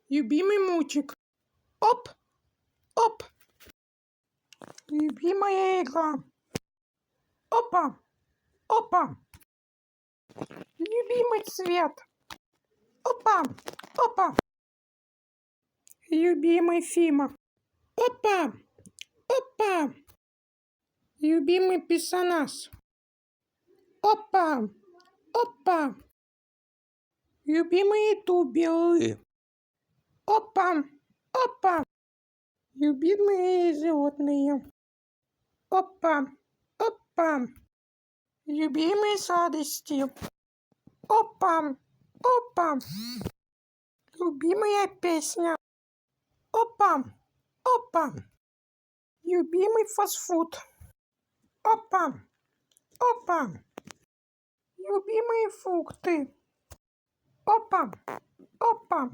Любимый мультик. Оп, оп. Любимая игра. Опа, опа. Любимый цвет. Опа, опа. Любимый фильм. Опа, опа. Любимый персонаж. Опа, опа. Любимые ютуберы. Опа, опа. Любимые животные. Опа, опа. Любимые сладости. Опа, опа. Любимая песня. Опа, опа. Любимый фастфуд. Опа, опа. Любимые фрукты. Опа, опа.